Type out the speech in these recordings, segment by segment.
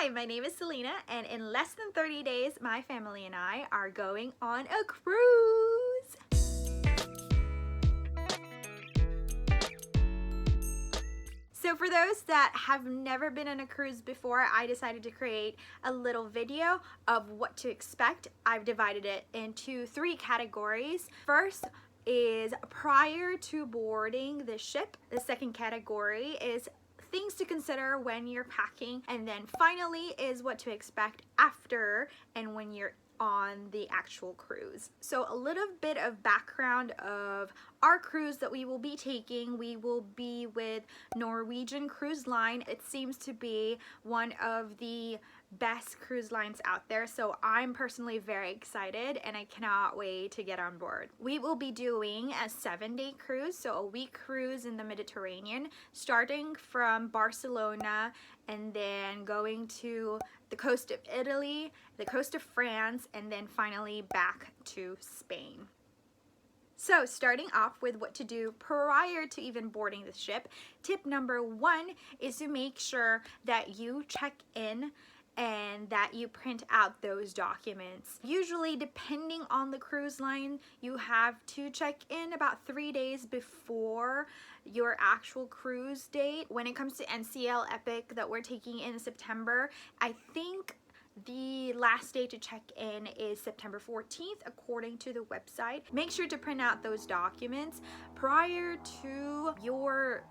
Hi, my name is Selena, and in less than 30 days, my family and I are going on a cruise. So for those that have never been on a cruise before, I decided to create a little video of what to expect. I've divided it into 3 categories. First is prior to boarding the ship. The second category is things to consider when you're packing, and then finally is what to expect after and when you're on the actual cruise. So a little bit of background of our cruise that we will be taking. We will be with Norwegian Cruise Line. It seems to be one of the best cruise lines out there, so I'm personally very excited and I cannot wait to get on board. We will be doing a 7-day cruise, so a week cruise in the Mediterranean, starting from Barcelona and then going to the coast of Italy, the coast of France, and then finally back to Spain. So starting off with what to do prior to even boarding the ship, tip number 1 is to make sure that you check in and that you print out those documents. Usually, depending on the cruise line, you have to check in about 3 days before your actual cruise date. When it comes to NCL Epic that we're taking in September, I think the last day to check in is September 14th according to the website. Make sure to print out those documents prior to your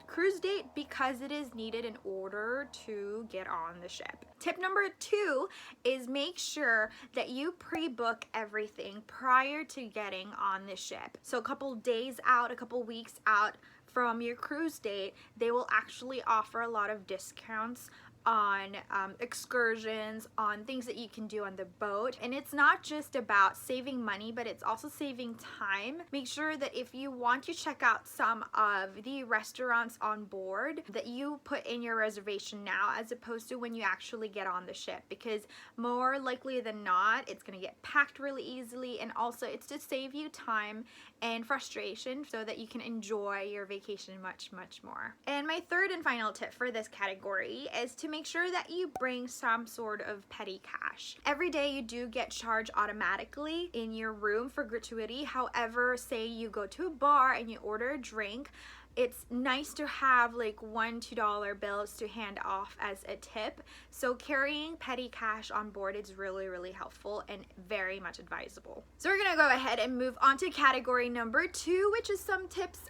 cruise date because it is needed in order to get on the ship. Tip number 2 is make sure that you pre-book everything prior to getting on the ship. So a couple days out, a couple weeks out from your cruise date, they will actually offer a lot of discounts on excursions, on things that you can do on the boat. And it's not just about saving money, but it's also saving time. Make sure that if you want to check out some of the restaurants on board, that you put in your reservation now as opposed to when you actually get on the ship, because more likely than not it's going to get packed really easily, and also it's to save you time and frustration so that you can enjoy your vacation much more. And my third and final tip for this category is to make sure that you bring some sort of petty cash. Every day you do get charged automatically in your room for gratuity. However, say you go to a bar and you order a drink, it's nice to have like $1-2 bills to hand off as a tip. So carrying petty cash on board is really helpful and very much advisable. So we're gonna go ahead and move on to category number 2, which is some tips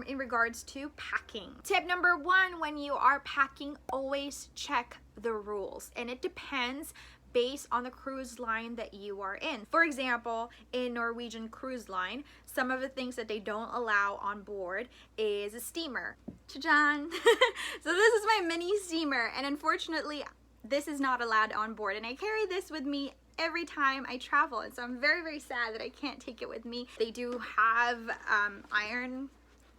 in regards to packing. Tip number 1, when you are packing, always check the rules, and it depends based on the cruise line that you are in. For example, in Norwegian Cruise Line, some of the things that they don't allow on board is a steamer. Cha-chan! So this is my mini steamer, and unfortunately this is not allowed on board, and I carry this with me every time I travel, and so I'm very sad that I can't take it with me. They do have iron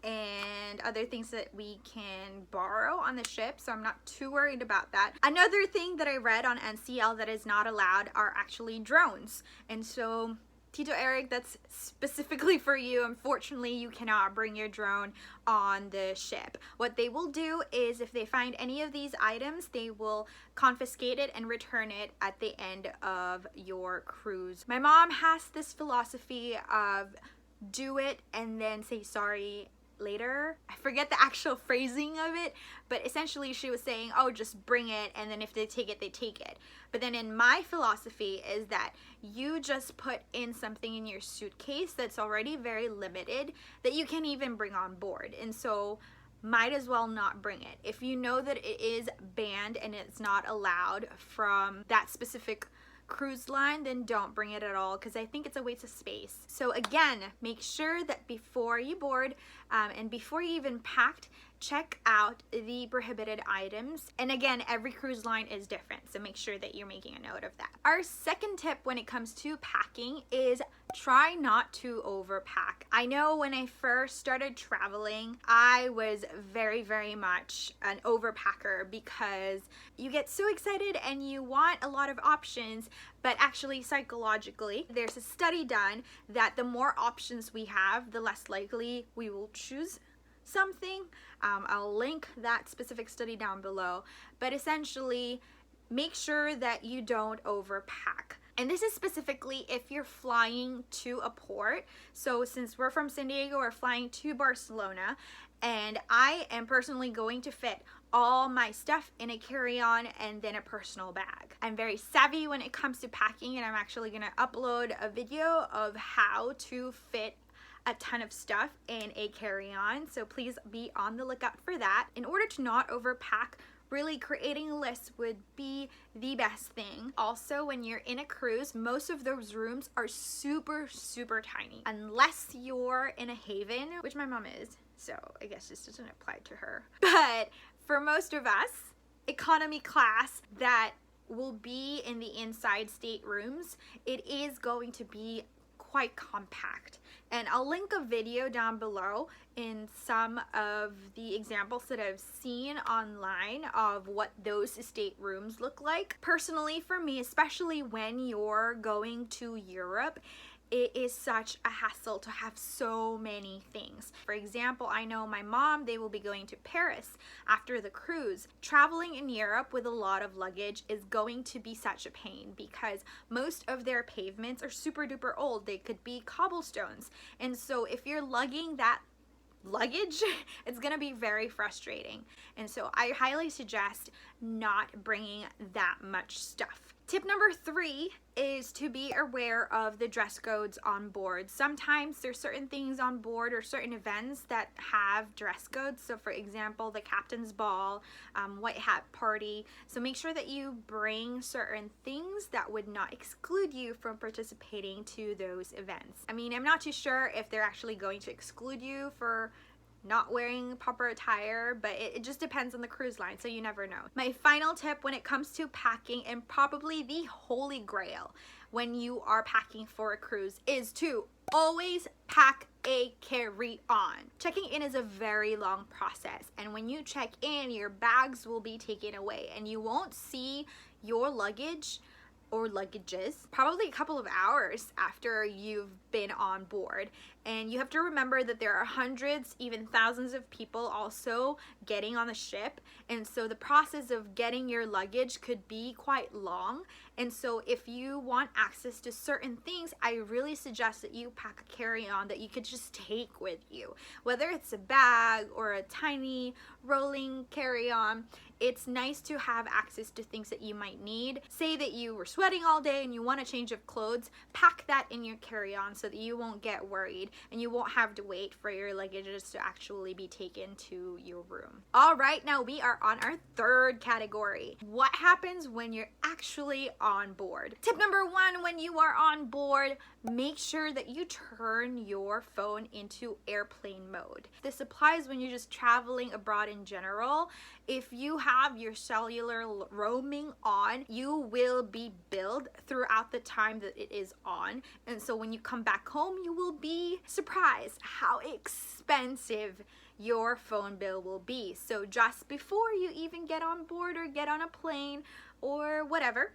and other things that we can borrow on the ship, so I'm not too worried about that. Another thing that I read on NCL that is not allowed are actually drones, and so Tito Eric, that's specifically for you. Unfortunately, you cannot bring your drone on the ship. What they will do is if they find any of these items, they will confiscate it and return it at the end of your cruise. My mom has this philosophy of do it and then say sorry later. I forget the actual phrasing of it, but essentially she was saying, oh, just bring it, and then if they take it, they take it. But then in my philosophy is that you just put in something in your suitcase that's already very limited that you can't even bring on board, and so might as well not bring it. If you know that it is banned and it's not allowed from that specific cruise line, then don't bring it at all, because I think it's a waste of space. So again, make sure that before you board and before you even packed, check out the prohibited items. And again, every cruise line is different, so make sure that you're making a note of that. Our second tip when it comes to packing is try not to overpack. I know when I first started traveling, I was very much an overpacker because you get so excited and you want a lot of options, but actually psychologically, there's a study done that the more options we have, the less likely we will choose something. I'll link that specific study down below, but essentially make sure that you don't overpack. And this is specifically if you're flying to a port. So since we're from San Diego, we're flying to Barcelona, and I am personally going to fit all my stuff in a carry-on and then a personal bag. I'm very savvy when it comes to packing, and I'm actually gonna upload a video of how to fit a ton of stuff in a carry-on, so please be on the lookout for that. In order to not overpack, really creating a list would be the best thing. Also, when you're in a cruise, most of those rooms are super tiny, unless you're in a haven, which my mom is, so I guess this doesn't apply to her. But for most of us, economy class that will be in the inside staterooms, it is going to be quite compact. And I'll link a video down below in some of the examples that I've seen online of what those staterooms look like. Personally, for me, especially when you're going to Europe, it is such a hassle to have so many things. For example, I know my mom, they will be going to Paris after the cruise. Traveling in Europe with a lot of luggage is going to be such a pain because most of their pavements are super duper old. They could be cobblestones. And so if you're lugging that luggage, it's gonna be very frustrating. And so I highly suggest not bringing that much stuff. Tip number 3 is to be aware of the dress codes on board. Sometimes there's certain things on board or certain events that have dress codes. So for example, the captain's ball, white hat party. So make sure that you bring certain things that would not exclude you from participating to those events. I mean, I'm not too sure if they're actually going to exclude you for not wearing proper attire, but it just depends on the cruise line, so you never know. My final tip when it comes to packing, and probably the holy grail when you are packing for a cruise, is to always pack a carry-on. Checking in is a very long process, and when you check in, your bags will be taken away and you won't see your luggage or luggages probably a couple of hours after you've been on board. And you have to remember that there are hundreds, even thousands of people also getting on the ship, and so the process of getting your luggage could be quite long. And so if you want access to certain things, I really suggest that you pack a carry-on that you could just take with you, whether it's a bag or a tiny rolling carry-on. It's nice to have access to things that you might need. Say that you were sweating all day and you want a change of clothes, pack that in your carry-on so that you won't get worried and you won't have to wait for your luggages to actually be taken to your room. All right, now we are on our 3rd category. What happens when you're actually on board? Tip number 1, when you are on board, make sure that you turn your phone into airplane mode. This applies when you're just traveling abroad in general. If you have your cellular roaming on, you will be billed throughout the time that it is on. And so when you come back home, you will be surprised how expensive your phone bill will be. So just before you even get on board or get on a plane or whatever,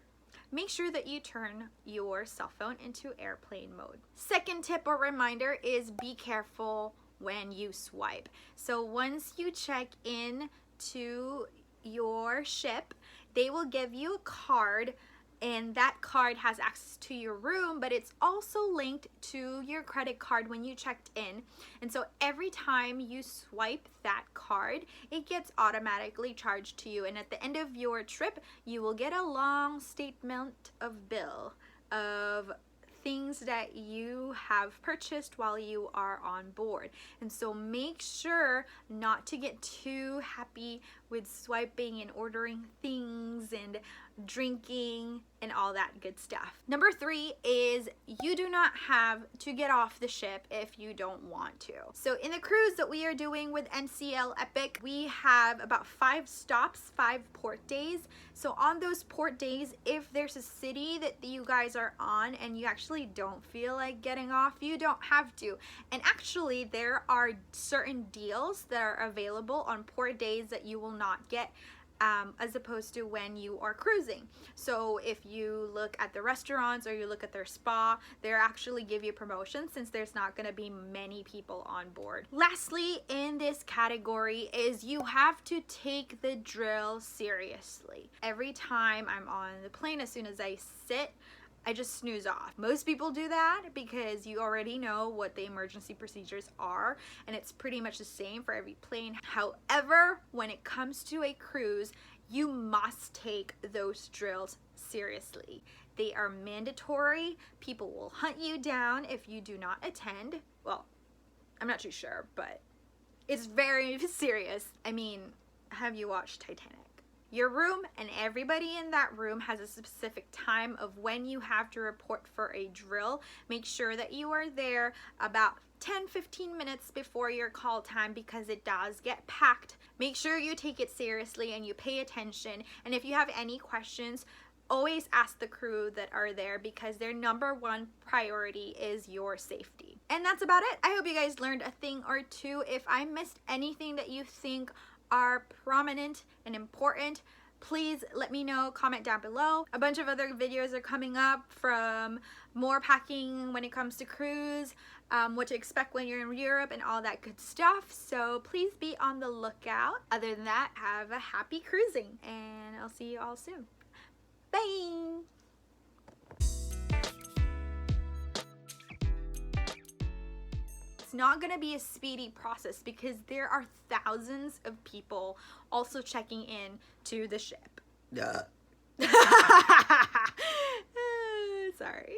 make sure that you turn your cell phone into airplane mode. Second tip or reminder is be careful when you swipe. So once you check in to your ship, they will give you a card, and that card has access to your room, but it's also linked to your credit card when you checked in. And so every time you swipe that card, it gets automatically charged to you, and at the end of your trip you will get a long statement of bill of things that you have purchased while you are on board. And so make sure not to get too happy with swiping and ordering things and drinking and all that good stuff. Number 3 is you do not have to get off the ship if you don't want to. So in the cruise that we are doing with NCL Epic, we have about 5 stops, 5 port days. So on those port days, if there's a city that you guys are on and you actually don't feel like getting off, you don't have to. And actually there are certain deals that are available on port days that you will not get as opposed to when you are cruising. So if you look at the restaurants or you look at their spa, they actually give you promotions since there's not going to be many people on board. Lastly, in this category is you have to take the drill seriously. Every time I'm on the plane, as soon as I sit, I just snooze off. Most people do that because you already know what the emergency procedures are, and it's pretty much the same for every plane. However, when it comes to a cruise, you must take those drills seriously. They are mandatory. People will hunt you down if you do not attend. Well, I'm not too sure, but it's very serious. I mean, have you watched Titanic? Your room and everybody in that room has a specific time of when you have to report for a drill. Make sure that you are there about 10-15 minutes before your call time because it does get packed. Make sure you take it seriously and you pay attention. And if you have any questions, always ask the crew that are there because their #1 priority is your safety. And that's about it. I hope you guys learned a thing or two. If I missed anything that you think are prominent and important, please let me know. Comment down below. A bunch of other videos are coming up, from more packing when it comes to cruise, what to expect when you're in Europe, and all that good stuff. So please be on the lookout. Other than that, have a happy cruising, and I'll see you all soon. Bye! It's not going to be a speedy process because there are thousands of people also checking in to the ship. Yeah. Sorry.